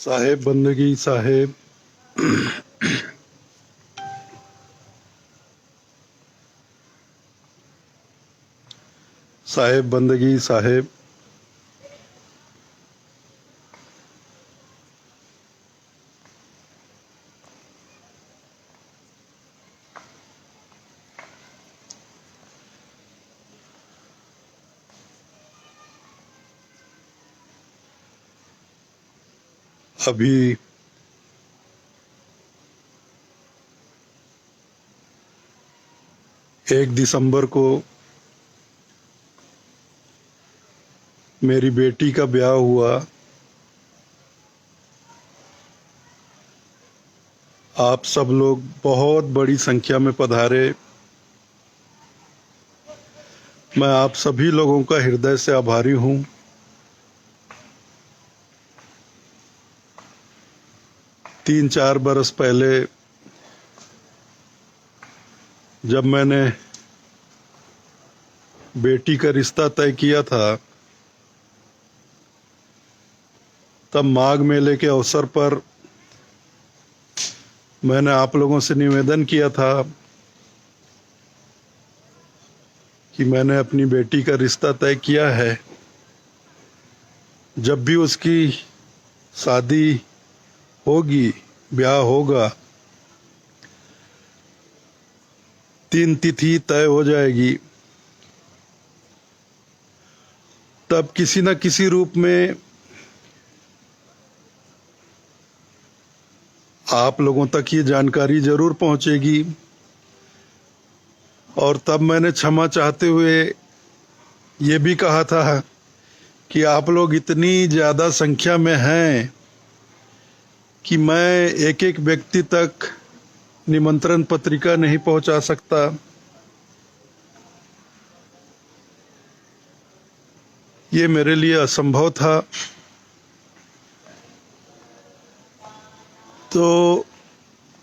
साहेब बंदगी साहेब। साहेब बंदगी साहेब। अभी 1 दिसंबर को मेरी बेटी का ब्याह हुआ। आप सब लोग बहुत बड़ी संख्या में पधारे। मैं आप सभी लोगों का हृदय से आभारी हूं। तीन चार बरस पहले जब मैंने बेटी का रिश्ता तय किया था, तब माघ मेले के अवसर पर मैंने आप लोगों से निवेदन किया था कि मैंने अपनी बेटी का रिश्ता तय किया है। जब भी उसकी शादी होगी, ब्याह होगा, 3 तिथि तय हो जाएगी, तब किसी न किसी रूप में आप लोगों तक ये जानकारी जरूर पहुंचेगी। और तब मैंने क्षमा चाहते हुए ये भी कहा था कि आप लोग इतनी ज्यादा संख्या में हैं कि मैं एक एक व्यक्ति तक निमंत्रण पत्रिका नहीं पहुंचा सकता। ये मेरे लिए असंभव था। तो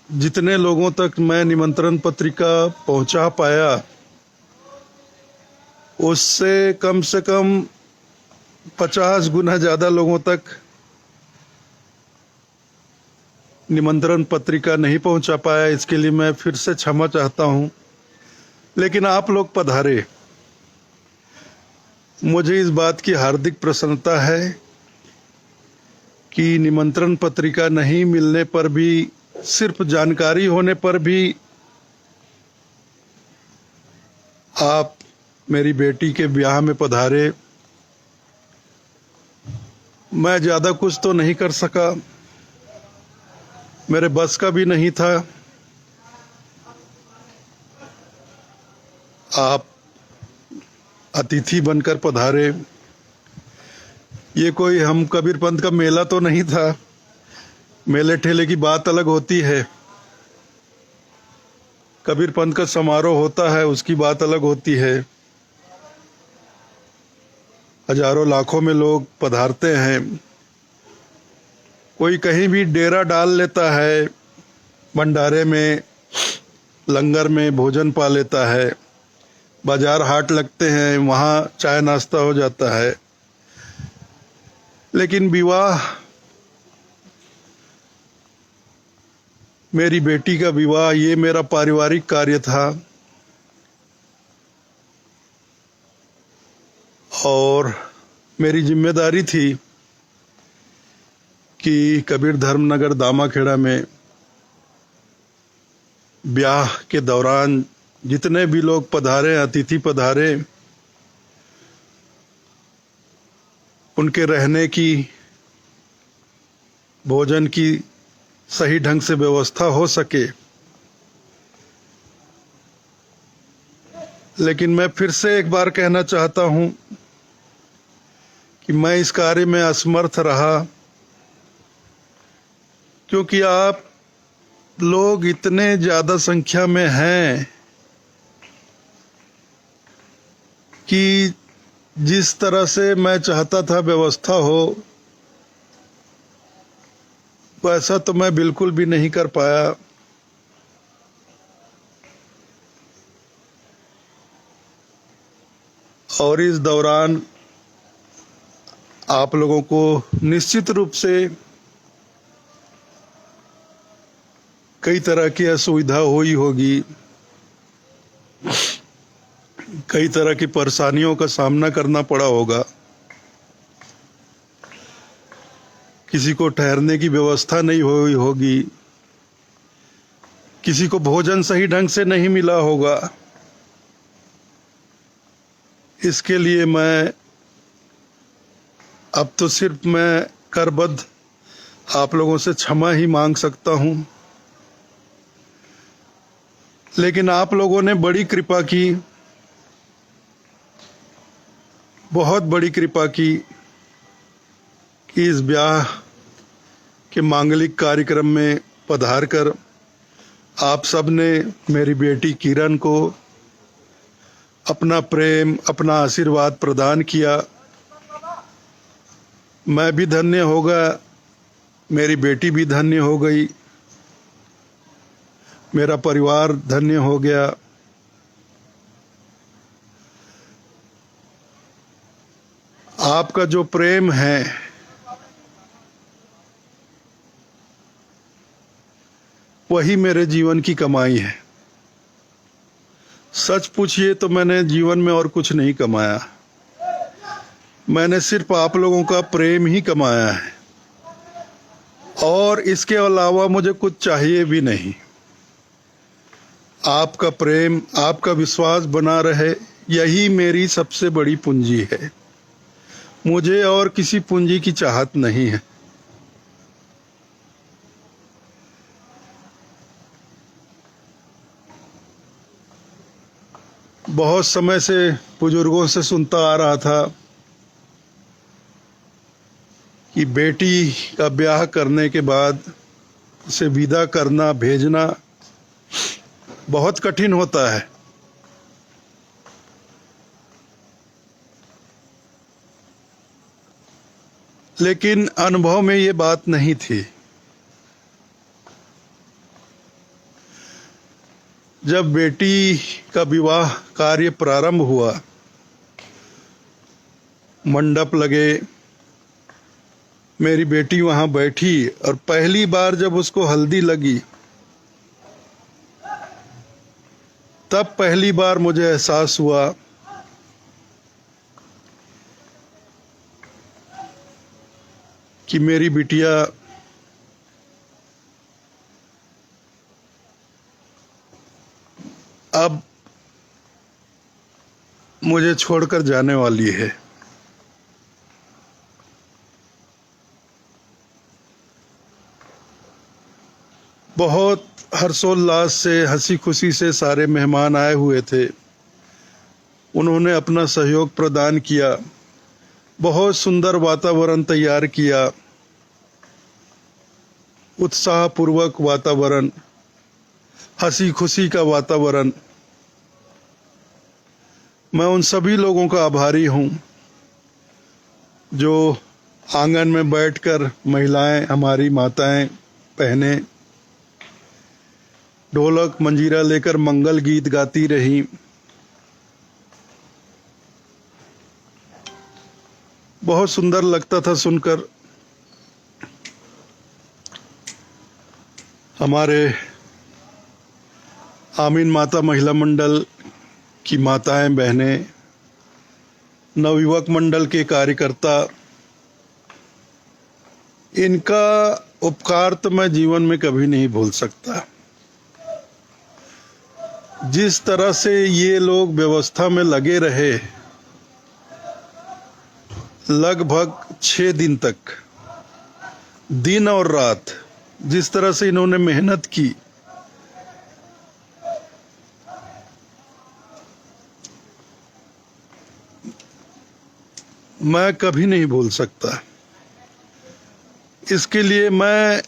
जितने लोगों तक मैं निमंत्रण पत्रिका पहुंचा पाया, उससे कम से कम 50 गुना ज्यादा लोगों तक निमंत्रण पत्रिका नहीं पहुंचा पाया। इसके लिए मैं फिर से क्षमा चाहता हूं। लेकिन आप लोग पधारे, मुझे इस बात की हार्दिक प्रसन्नता है कि निमंत्रण पत्रिका नहीं मिलने पर भी, सिर्फ जानकारी होने पर भी आप मेरी बेटी के ब्याह में पधारे। मैं ज्यादा कुछ तो नहीं कर सका, मेरे बस का भी नहीं था। आप अतिथि बनकर पधारे। ये कोई हम कबीर पंथ का मेला तो नहीं था। मेले ठेले की बात अलग होती है, कबीर पंथ का समारोह होता है, उसकी बात अलग होती है। हजारों लाखों में लोग पधारते हैं। कोई कहीं भी डेरा डाल लेता है, भंडारे में, लंगर में भोजन पा लेता है, बाजार हाट लगते हैं, वहां चाय नाश्ता हो जाता है। लेकिन विवाह, मेरी बेटी का विवाह, ये मेरा पारिवारिक कार्य था। और मेरी जिम्मेदारी थी कि कबीर धर्मनगर दामाखेड़ा में ब्याह के दौरान जितने भी लोग पधारे, अतिथि पधारे, उनके रहने की, भोजन की सही ढंग से व्यवस्था हो सके। लेकिन मैं फिर से एक बार कहना चाहता हूं कि मैं इस कार्य में असमर्थ रहा, क्योंकि आप लोग इतने ज्यादा संख्या में हैं कि जिस तरह से मैं चाहता था व्यवस्था हो, वैसा तो मैं बिल्कुल भी नहीं कर पाया। और इस दौरान आप लोगों को निश्चित रूप से कई तरह की असुविधा हुई होगी, कई तरह की परेशानियों का सामना करना पड़ा होगा। किसी को ठहरने की व्यवस्था नहीं हुई होगी, किसी को भोजन सही ढंग से नहीं मिला होगा। इसके लिए मैं अब तो सिर्फ मैं करबद्ध आप लोगों से क्षमा ही मांग सकता हूं। लेकिन आप लोगों ने बड़ी कृपा की, बहुत बड़ी कृपा की कि इस ब्याह के मांगलिक कार्यक्रम में पधार कर आप सब ने मेरी बेटी किरण को अपना प्रेम, अपना आशीर्वाद प्रदान किया। मैं भी धन्य हो गया, मेरी बेटी भी धन्य हो गई, मेरा परिवार धन्य हो गया। आपका जो प्रेम है वही मेरे जीवन की कमाई है। सच पूछिए तो मैंने जीवन में और कुछ नहीं कमाया, मैंने सिर्फ आप लोगों का प्रेम ही कमाया है, और इसके अलावा मुझे कुछ चाहिए भी नहीं। आपका प्रेम, आपका विश्वास बना रहे, यही मेरी सबसे बड़ी पूंजी है। मुझे और किसी पूंजी की चाहत नहीं है। बहुत समय से बुजुर्गों से सुनता आ रहा था कि बेटी का ब्याह करने के बाद उसे विदा करना, भेजना बहुत कठिन होता है। लेकिन अनुभव में ये बात नहीं थी। जब बेटी का विवाह कार्य प्रारंभ हुआ, मंडप लगे, मेरी बेटी वहां बैठी और पहली बार जब उसको हल्दी लगी, तब पहली बार मुझे एहसास हुआ कि मेरी बिटिया अब मुझे छोड़कर जाने वाली है। बहुत हर्षोल्लास से, हंसी खुशी से सारे मेहमान आए हुए थे। उन्होंने अपना सहयोग प्रदान किया, बहुत सुंदर वातावरण तैयार किया, उत्साहपूर्वक वातावरण, हंसी खुशी का वातावरण। मैं उन सभी लोगों का आभारी हूं जो आंगन में बैठकर महिलाएं, हमारी माताएं, बहनें ढोलक मंजीरा लेकर मंगल गीत गाती रहीं। बहुत सुंदर लगता था सुनकर। हमारे आमीन माता महिला मंडल की माताएं, बहनें, नवयुवक मंडल के कार्यकर्ता, इनका उपकार तो मैं जीवन में कभी नहीं भूल सकता। जिस तरह से ये लोग व्यवस्था में लगे रहे, लगभग 6 दिन तक, दिन और रात, जिस तरह से इन्होंने मेहनत की, मैं कभी नहीं भूल सकता। इसके लिए मैं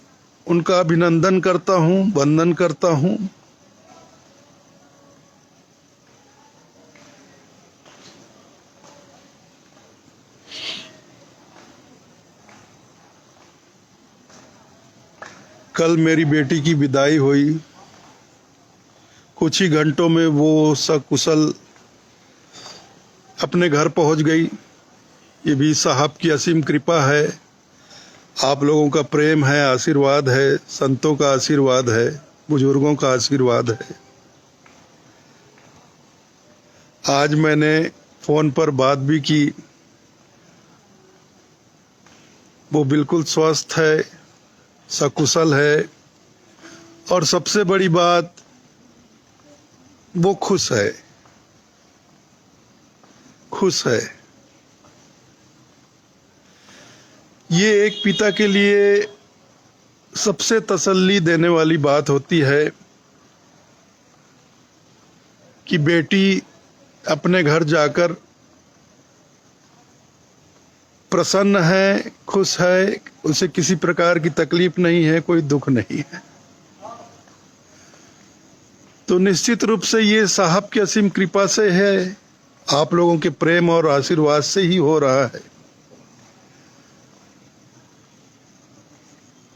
उनका अभिनंदन करता हूं, वंदन करता हूं। कल मेरी बेटी की विदाई हुई। कुछ ही घंटों में वो सकुशल अपने घर पहुंच गई। ये भी साहब की असीम कृपा है, आप लोगों का प्रेम है, आशीर्वाद है, संतों का आशीर्वाद है। बुजुर्गों का आशीर्वाद है। आज मैंने फोन पर बात भी की, वो बिल्कुल स्वस्थ है, सकुशल है, और सबसे बड़ी बात वो खुश है, खुश है। ये एक पिता के लिए सबसे तसल्ली देने वाली बात होती है कि बेटी अपने घर जाकर प्रसन्न है, खुश है, उसे किसी प्रकार की तकलीफ नहीं है, कोई दुख नहीं है। तो निश्चित रूप से ये साहब की असीम कृपा से है, आप लोगों के प्रेम और आशीर्वाद से ही हो रहा है।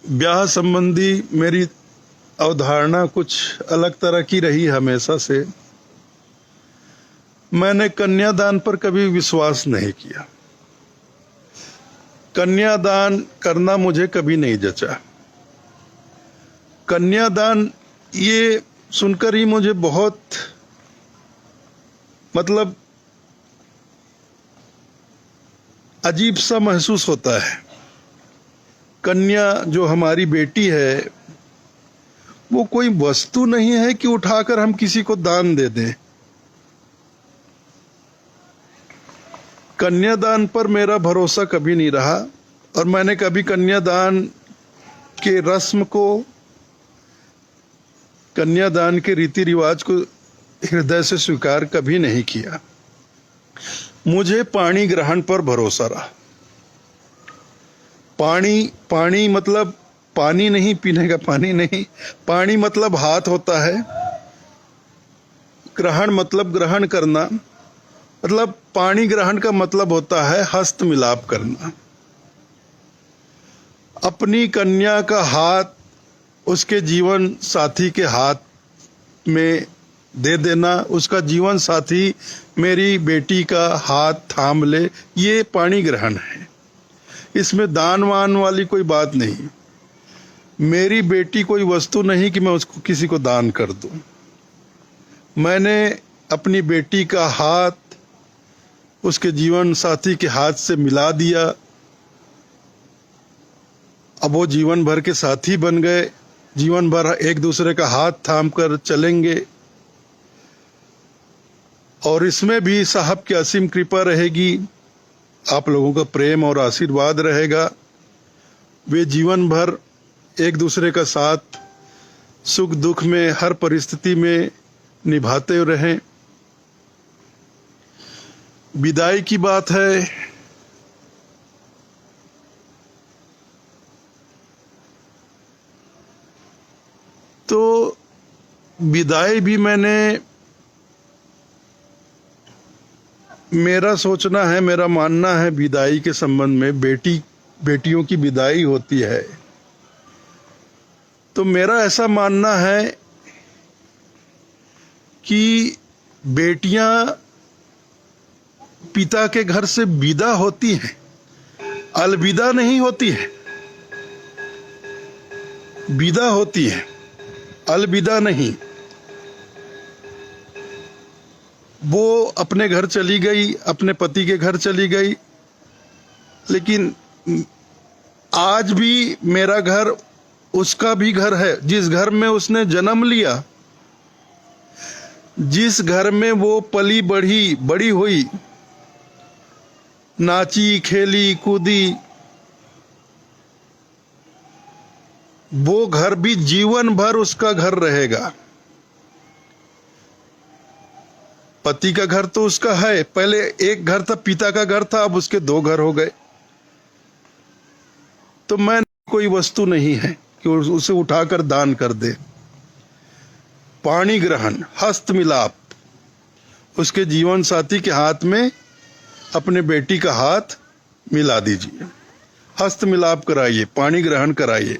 ब्याह संबंधी मेरी अवधारणा कुछ अलग तरह की रही हमेशा से। मैंने कन्यादान पर कभी विश्वास नहीं किया। कन्यादान करना मुझे कभी नहीं जचा। कन्यादान ये सुनकर ही मुझे बहुत अजीब सा महसूस होता है। कन्या जो हमारी बेटी है वो कोई वस्तु नहीं है कि उठाकर हम किसी को दान दे दें। कन्यादान पर मेरा भरोसा कभी नहीं रहा और मैंने कभी कन्यादान के रस्म को, कन्यादान के रीति रिवाज को हृदय से स्वीकार कभी नहीं किया। मुझे पाणी ग्रहण पर भरोसा रहा। पाणी मतलब पानी नहीं, पीने का पानी नहीं। पाणी मतलब हाथ होता है, ग्रहण मतलब ग्रहण करना, मतलब पाणी ग्रहण का मतलब होता है हस्त मिलाप करना। अपनी कन्या का हाथ उसके जीवन साथी के हाथ में दे देना, उसका जीवन साथी मेरी बेटी का हाथ थाम ले, ये पाणी ग्रहण है। इसमें दान वान वाली कोई बात नहीं। मेरी बेटी कोई वस्तु नहीं कि मैं उसको किसी को दान कर दूं। मैंने अपनी बेटी का हाथ उसके जीवन साथी के हाथ से मिला दिया। अब वो जीवन भर के साथी बन गए, जीवन भर एक दूसरे का हाथ थाम कर चलेंगे। और इसमें भी साहब की असीम कृपा रहेगी, आप लोगों का प्रेम और आशीर्वाद रहेगा। वे जीवन भर एक दूसरे का साथ सुख दुख में हर परिस्थिति में निभाते रहें। विदाई की बात है, तो विदाई भी मेरा सोचना है, मेरा मानना है, विदाई के संबंध में बेटियों की विदाई होती है तो मेरा ऐसा मानना है कि बेटियां पिता के घर से विदा होती हैं, अलविदा नहीं होती है। विदा होती है, अलविदा नहीं। वो अपने घर चली गई, अपने पति के घर चली गई, लेकिन आज भी मेरा घर उसका भी घर है। जिस घर में उसने जन्म लिया, जिस घर में वो पली बड़ी हुई, नाची खेली कूदी, वो घर भी जीवन भर उसका घर रहेगा। पति का घर तो उसका है, पहले एक घर था, पिता का घर था, अब उसके 2 घर हो गए। तो मैं कोई वस्तु नहीं है कि उसे उठाकर दान कर दे। पाणी ग्रहण, हस्त मिलाप, उसके जीवन साथी के हाथ में अपने बेटी का हाथ मिला दीजिए, हस्त मिलाप कराइए, पाणी ग्रहण कराइए।